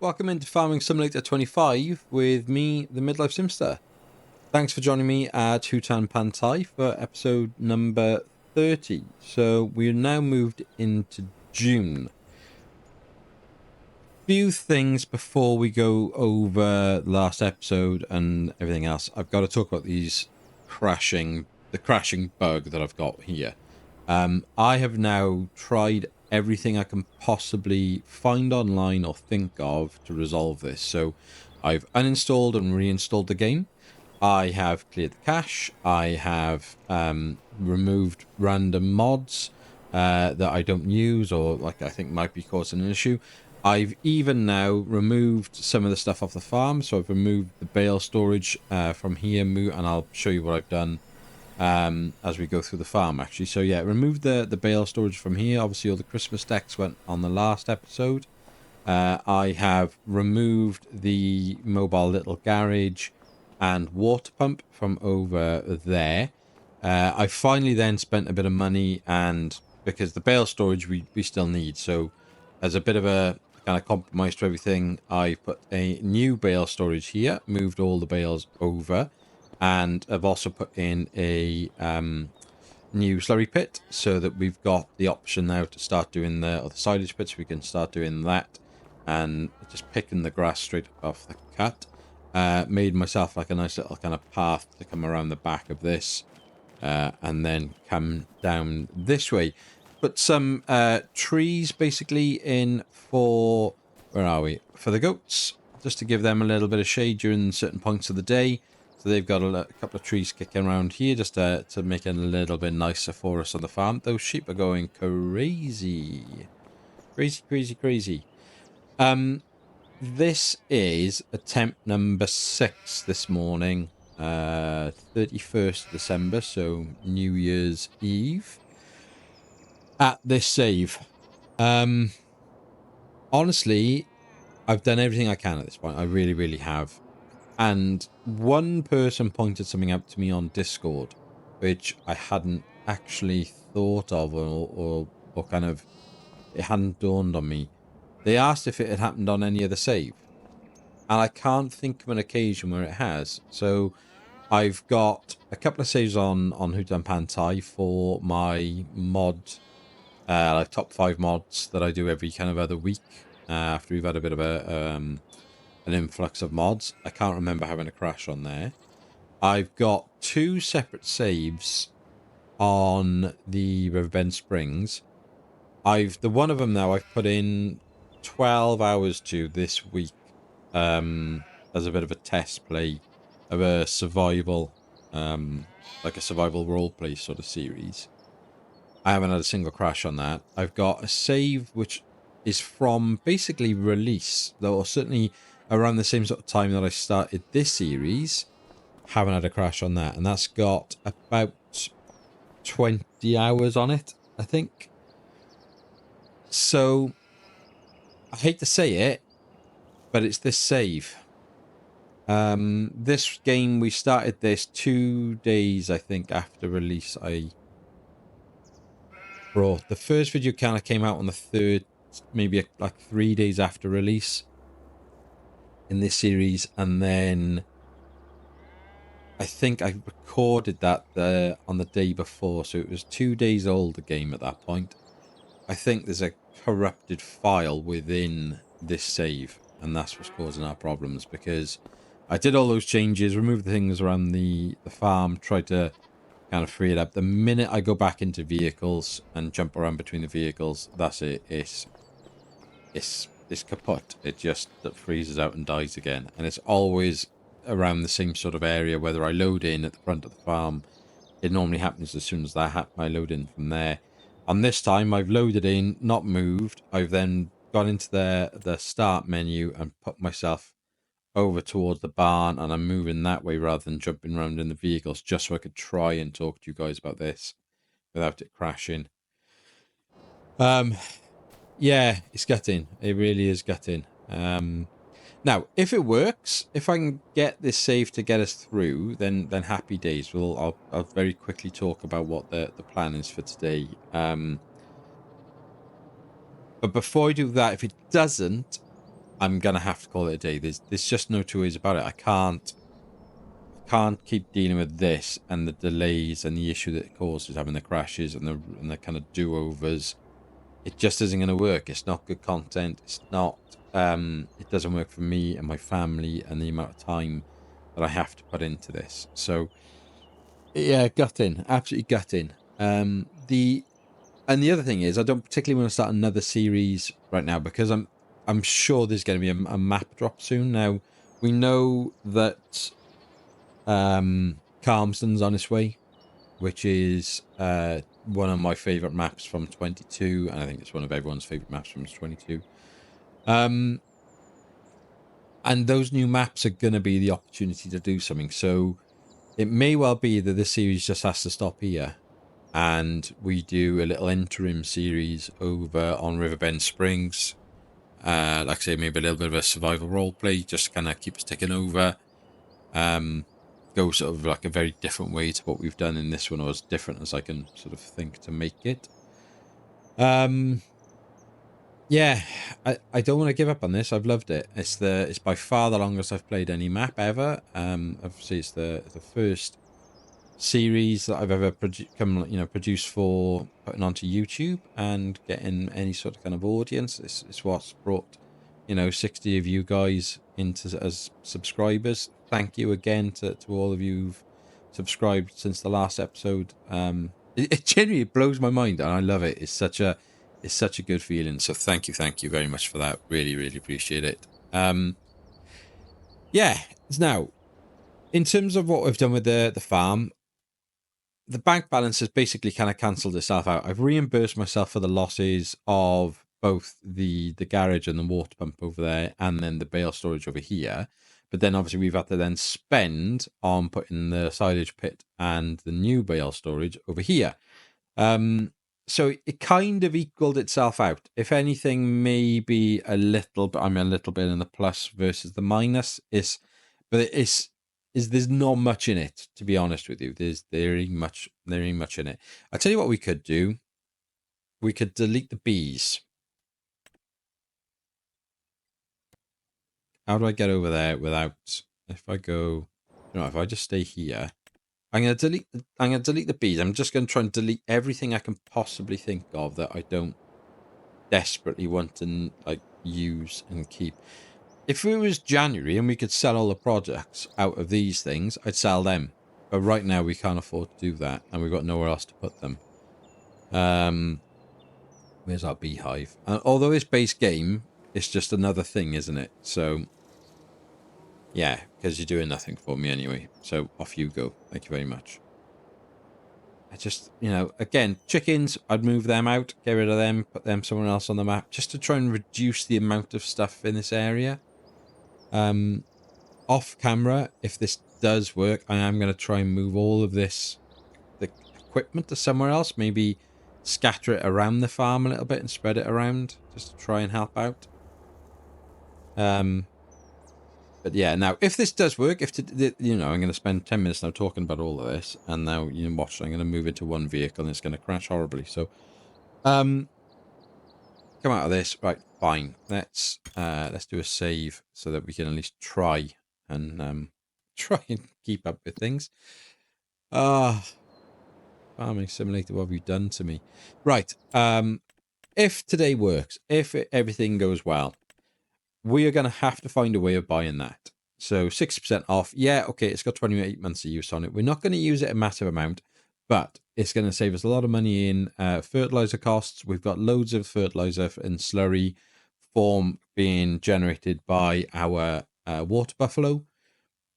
Welcome into Farming Simulator 25 with me, the Mid Life Simster. Thanks for joining me at Hutan Pantai for episode number 30. So we're now moved into June. Few things before we go over the last episode and everything else. I've got to talk about the crashing bug that I've got here. I have now tried everything I can possibly find online or think of to resolve this. So I've uninstalled and reinstalled the game. I have cleared the cache. I have removed random mods that I don't use or like I think might be causing an issue. I've even now removed some of the stuff off the farm. So I've removed the bale storage from here, and I'll show you what I've done as we go through the farm actually. So yeah, remove the bale storage from here. Obviously all the Christmas decks went on the last episode. I have removed the mobile little garage and water pump from over there. I finally then spent a bit of money, and because the bale storage we still need, so as a bit of a kind of compromise to everything, I put a new bale storage here, moved all the bales over, and I've also put in a new slurry pit so that we've got the option now to start doing the silage pits. We can start doing that and just picking the grass straight off the cut. Made myself like a nice little kind of path to come around the back of this and then come down this way. Put some trees basically in for, where are we? For the goats, just to give them a little bit of shade during certain points of the day. So they've got a couple of trees kicking around here just to make it a little bit nicer for us on the farm. Those sheep are going crazy. Crazy. This is attempt number 6 this morning. 31st December, so New Year's Eve. At this save. Honestly, I've done everything I can at this point. I really have. And one person pointed something out to me on Discord, which I hadn't actually thought of or kind of, it hadn't dawned on me. They asked if it had happened on any other save. And I can't think of an occasion where it has. So I've got a couple of saves on Hutan Pantai for my mod, like top 5 mods that I do every kind of other week after we've had a bit of an influx of mods. I can't remember having a crash on there. I've got 2 separate saves on the Riverbend Springs. The one of them now I've put in 12 hours to this week as a bit of a test play of a survival, like a survival roleplay sort of series. I haven't had a single crash on that. I've got a save which is from basically release, though certainly around the same sort of time that I started this series. Haven't had a crash on that, and that's got about 20 hours on it, I think. So I hate to say it, but it's this save. This game, we started this 2 days, I think, after release. I brought the first video kind of came out on the 3rd, maybe like 3 days after release in this series, and then I think I recorded that on the day before, so it was 2 days old, the game at that point. I think there's a corrupted file within this save, and that's what's causing our problems, because I did all those changes, removed the things around the farm, tried to kind of free it up. The minute I go back into vehicles and jump around between the vehicles, that's it. It's kaput. It just freezes out and dies again, and it's always around the same sort of area. Whether I load in at the front of the farm, it normally happens as soon as I load in from there. On this time, I've loaded in, not moved. I've then gone into the start menu and put myself over towards the barn, and I'm moving that way rather than jumping around in the vehicles, just so I could try and talk to you guys about this without it crashing. Yeah, it's gutting. It really is gutting. Now, if it works, if I can get this save to get us through, then happy days. I'll very quickly talk about what the plan is for today. But before I do that, if it doesn't, I'm gonna have to call it a day. There's just no two ways about it. I can't keep dealing with this and the delays and the issue that it causes, having the crashes and the kind of do-overs. It just isn't going to work. It's not good content. It's not. It doesn't work for me and my family and the amount of time that I have to put into this. So yeah, gutting, absolutely gutting. The other thing is, I don't particularly want to start another series right now because I'm sure there's going to be a map drop soon. Now we know that Calmston's on its way, which is one of my favorite maps from 22, and I think it's one of everyone's favorite maps from 22. And those new maps are going to be the opportunity to do something. So it may well be that this series just has to stop here, and we do a little interim series over on Riverbend Springs. Like I say, maybe a little bit of a survival role play, just to kind of keep us ticking over. Go sort of like a very different way to what we've done in this one, or as different as I can sort of think to make it. Yeah, I don't want to give up on this. I've loved it. It's by far the longest I've played any map ever. Obviously it's the first series that I've ever produced for putting onto YouTube and getting any sort of kind of audience. It's what's brought 60 of you guys into as subscribers. Thank you again to all of you who've subscribed since the last episode. It genuinely blows my mind and I love it. It's such a good feeling. So thank you very much for that. Really, really appreciate it. Yeah. Now, in terms of what we've done with the farm, the bank balance has basically kind of cancelled itself out. I've reimbursed myself for the losses of both the garage and the water pump over there, and then the bale storage over here. But then obviously we've had to then spend on putting the silage pit and the new bale storage over here. So it kind of equaled itself out. If anything, maybe a little, but I'm a little bit in the plus versus the minus. There's not much in it, to be honest with you. There ain't much in it. I'll tell you what we could do. We could delete the bees. How do I get over there without? If I go, if I just stay here, I'm gonna delete the bees. I'm just gonna try and delete everything I can possibly think of that I don't desperately want to use and keep. If it was January and we could sell all the products out of these things, I'd sell them. But right now we can't afford to do that, and we've got nowhere else to put them. Where's our beehive? Although it's base game, it's just another thing, isn't it? So, yeah, because you're doing nothing for me anyway. So off you go. Thank you very much. I just, again, chickens, I'd move them out, get rid of them, put them somewhere else on the map, just to try and reduce the amount of stuff in this area. Off camera, if this does work, I am going to try and move all of the equipment to somewhere else, maybe scatter it around the farm a little bit and spread it around, just to try and help out. But yeah, now if this does work, I'm going to spend 10 minutes now talking about all of this, and now watch. I'm going to move into one vehicle and it's going to crash horribly. So, come out of this, right? Fine. Let's do a save so that we can at least try and keep up with things. Farming Simulator, what have you done to me? Right. If today works, if everything goes well, we are going to have to find a way of buying that. So 60% off. Yeah, okay, it's got 28 months of use on it. We're not going to use it a massive amount, but it's going to save us a lot of money in fertilizer costs. We've got loads of fertilizer and slurry form being generated by our water buffalo.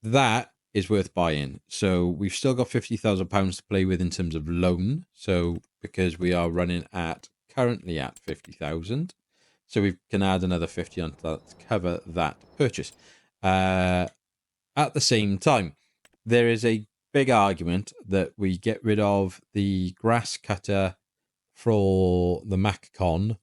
That is worth buying. So we've still got £50,000 to play with in terms of loan. So because we are running currently at 50,000. So we can add another 50 onto that to cover that purchase. At the same time, there is a big argument that we get rid of the grass cutter for the MacCon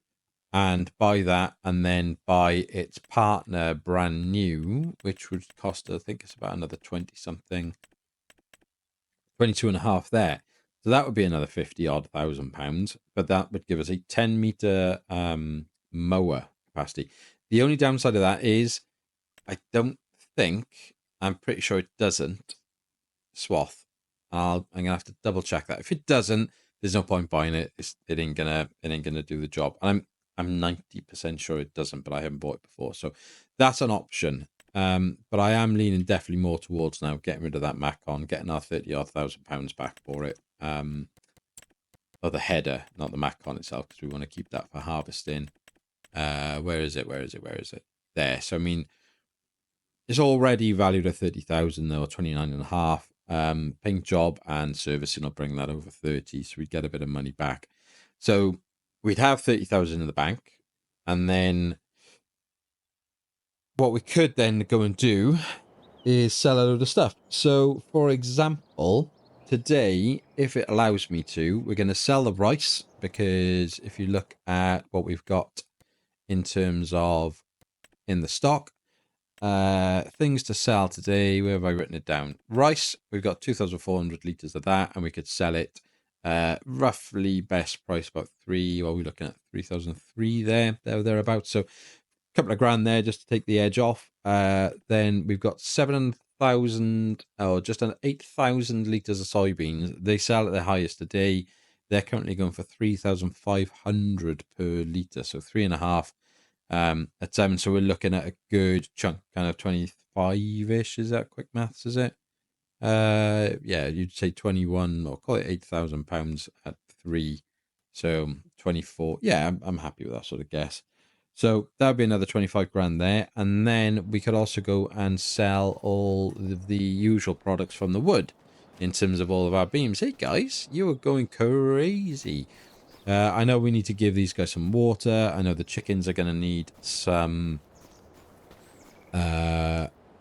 and buy that, and then buy its partner brand new, which would cost, I think it's about another 20 something, 22 and a half there. So that would be another 50 odd £1,000, but that would give us a 10 meter mower capacity. The only downside of that is I don't think, I'm pretty sure it doesn't swath. I'm gonna have to double check that. If it doesn't, there's no point buying it. It ain't gonna do the job. And I'm 90% sure it doesn't, but I haven't bought it before, so that's an option. But I am leaning definitely more towards now getting rid of that Macon, getting our 30,000 pounds back for it. Or the header, not the Macon itself, because we want to keep that for harvesting. Where is it? There. So I mean, it's already valued at 30,000 though, 29.5. Paint job and servicing will bring that over 30, so we'd get a bit of money back. So we'd have 30,000 in the bank, and then what we could then go and do is sell a load of stuff. So for example, today, if it allows me to, we're going to sell the rice, because if you look at what we've got in terms of in the stock, things to sell today, where have I written it down? Rice, we've got 2,400 litres of that, and we could sell it roughly best price about 3, what are we looking at? 3,003 thereabouts. So a couple of grand there just to take the edge off. Then we've got 7,000 or just under 8,000 litres of soybeans. They sell at their highest today. They're currently going for 3,500 per litre, so 3.5 at 7. So we're looking at a good chunk, kind of 25-ish. Is that quick maths? Is it? Yeah, you'd say 21, or call it 8,000 pounds at 3. So 24. Yeah, I'm happy with that sort of guess. So that would be another 25 grand there. And then we could also go and sell all of the usual products from the wood in terms of all of our beams. Hey guys, you are going crazy. I know we need to give these guys some water. I know the chickens are going to need some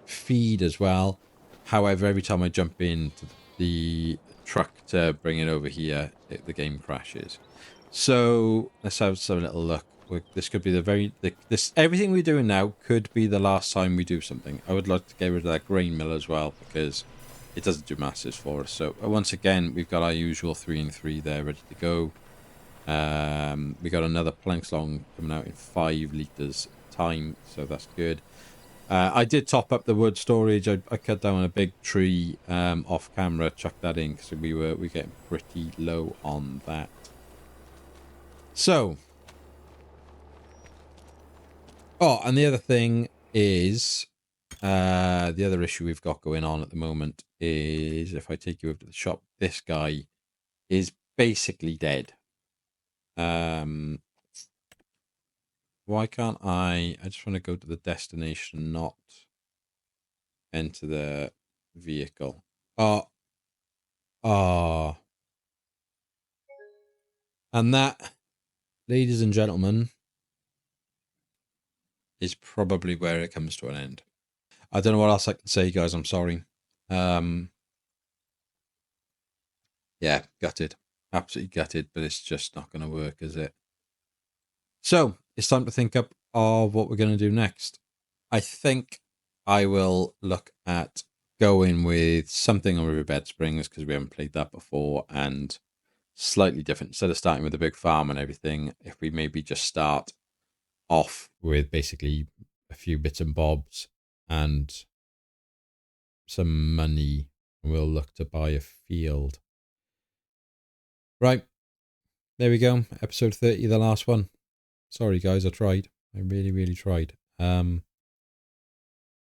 feed as well. However, every time I jump into the truck to bring it over here, the game crashes. So let's have a little look. This could be everything we're doing now could be the last time we do something. I would like to get rid of that grain mill as well, because it doesn't do masses for us. So once again, we've got our usual 3 and 3 there ready to go. We got another planks long coming out in 5 litres time, so that's good. I did top up the wood storage. I cut down a big tree off camera, chucked that in, because we're getting pretty low on that. So, and the other thing is, the other issue we've got going on at the moment is, if I take you over to the shop, this guy is basically dead. Why can't I just want to go to the destination, not enter the vehicle. And that, ladies and gentlemen, is probably where it comes to an end. I don't know what else I can say, guys. I'm sorry. Yeah, gutted. Absolutely gutted, but it's just not going to work, is it? So it's time to think up of what we're going to do next. I think I will look at going with something on Riverbed Springs, because we haven't played that before, and slightly different. Instead of starting with a big farm and everything, if we maybe just start off with basically a few bits and bobs and some money, and we'll look to buy a field. Right, there we go. Episode 30, the last one. Sorry guys, I tried. I really, really tried. I'm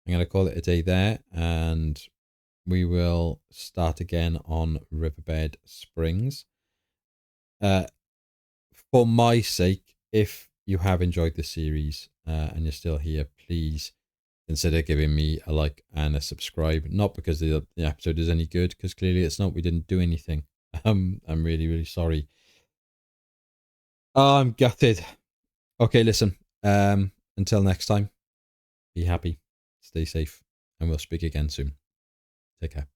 going to call it a day there, and we will start again on Riverbed Springs. For my sake, if you have enjoyed the series and you're still here, please consider giving me a like and a subscribe. Not because the episode is any good, because clearly it's not. We didn't do anything. I'm really, really sorry. I'm gutted. Okay, listen. Until next time, be happy, stay safe, and we'll speak again soon. Take care.